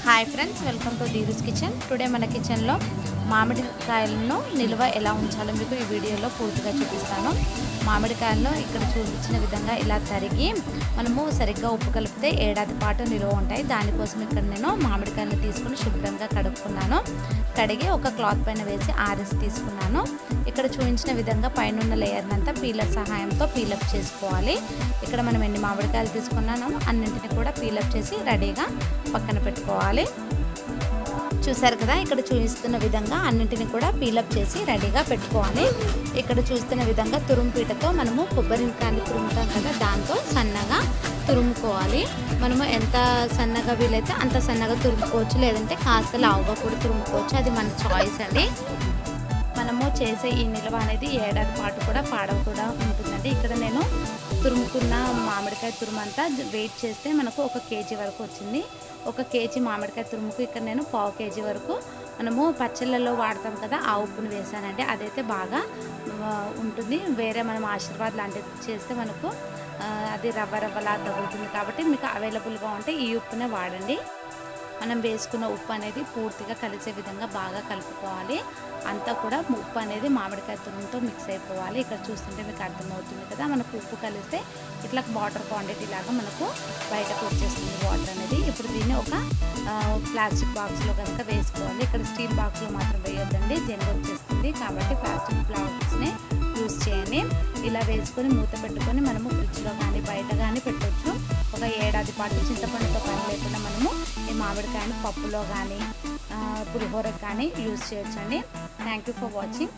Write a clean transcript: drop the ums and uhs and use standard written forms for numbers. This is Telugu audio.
Hi friends, welcome to Dheeru's kitchen. Today మన కిచెన్లో మామిడికాయలను నిల్వ ఎలా ఉంచాలో మీకు ఈ వీడియోలో పూర్తిగా చూపిస్తాను. మామిడికాయలను ఇక్కడ చూపించిన విధంగా ఇలా తరిగి మనము సరిగ్గా ఉప్పు కలిపితే ఏడాది పాటు నిల్వ ఉంటాయి. దానికోసం ఇక్కడ నేను మామిడికాయలను తీసుకుని శుభ్రంగా కడుక్కున్నాను. కడిగి ఒక క్లాత్ పైన వేసి ఆరేసి తీసుకున్నాను. ఇక్కడ చూపించిన విధంగా పైన లేయర్ని అంతా పీలర్ సహాయంతో పీలప్ చేసుకోవాలి. ఇక్కడ మనం ఎన్ని మామిడికాయలు తీసుకున్నామో అన్నింటిని కూడా పీలప్ చేసి రెడీగా పక్కన పెట్టుకోవాలి. చూసారు కదా, ఇక్కడ చూపిస్తున్న విధంగా అన్నింటిని కూడా పీలప్ చేసి రెడీగా పెట్టుకోవాలి. ఇక్కడ చూస్తున్న విధంగా తురుముపీటతో మనము కొబ్బరికాయలు తురుముతాం కదా, దాంతో సన్నగా తురుముకోవాలి. మనము ఎంత సన్నగా వీలైతే అంత సన్నగా తురుముకోవచ్చు, లేదంటే కాస్త లావుగా కూడా తురుముకోవచ్చు. అది మన చాయిస్ అండి. మనము చేసే ఈ నిల్వ అనేది ఏడాది పాటు కూడా పాడవకుండా ఉంటుందండి. ఇక్కడ నేను తురుముకున్న మామిడికాయ తురుమంతా వెయిట్ చేస్తే మనకు 1 కేజీ వరకు వచ్చింది. 1 కేజీ మామిడికాయ తురుముకు ఇక్కడ నేను 1/2 కేజీ వరకు మనము పచ్చళ్ళల్లో వాడతాం కదా, ఆ ఉప్పును వేసానండి. అదైతే బాగా ఉంటుంది. వేరే మనం ఆశీర్వాద్ లాంటిది చేస్తే మనకు అది రవ్వలా తగులుతుంది. కాబట్టి మీకు అవైలబుల్గా ఉంటే ఈ ఉప్పునే వాడండి. మనం వేసుకున్న ఉప్పు అనేది పూర్తిగా కలిసే విధంగా బాగా కలుపుకోవాలి. అంతా కూడా ఉప్పు అనేది మామిడికాయ తురుముతో మిక్స్ అయిపోవాలి. ఇక్కడ చూస్తుంటే మీకు అర్థమవుతుంది కదా, మనకు ఉప్పు కలిస్తే ఇట్లా వాటర్ క్వాంటిటీ లాగా మనకు బయటకు వచ్చేస్తుంది వాటర్ అనేది. ఇప్పుడు దీన్ని ఒక ప్లాస్టిక్ బాక్స్లో కనుక వేసుకోవాలి. ఇక్కడ స్టీల్ బాక్స్లో మాత్రం వేయొద్దండి, జంగు వచ్చేస్తుంది. కాబట్టి ప్లాస్టిక్ బాక్స్ని యూస్ చేయండి. ఇలా వేసుకొని మూత పెట్టుకొని మనము ఫ్రిడ్జ్లో కానీ బయట కానీ పెట్టవచ్చు. ఒక ఏడాది పాటు చింతపండుతో పని లేకుండా మనము ఈ మామిడికాయని పప్పులో కానీ పులిహోరకు కానీ యూస్ చేయొచ్చండి. Thank you for watching.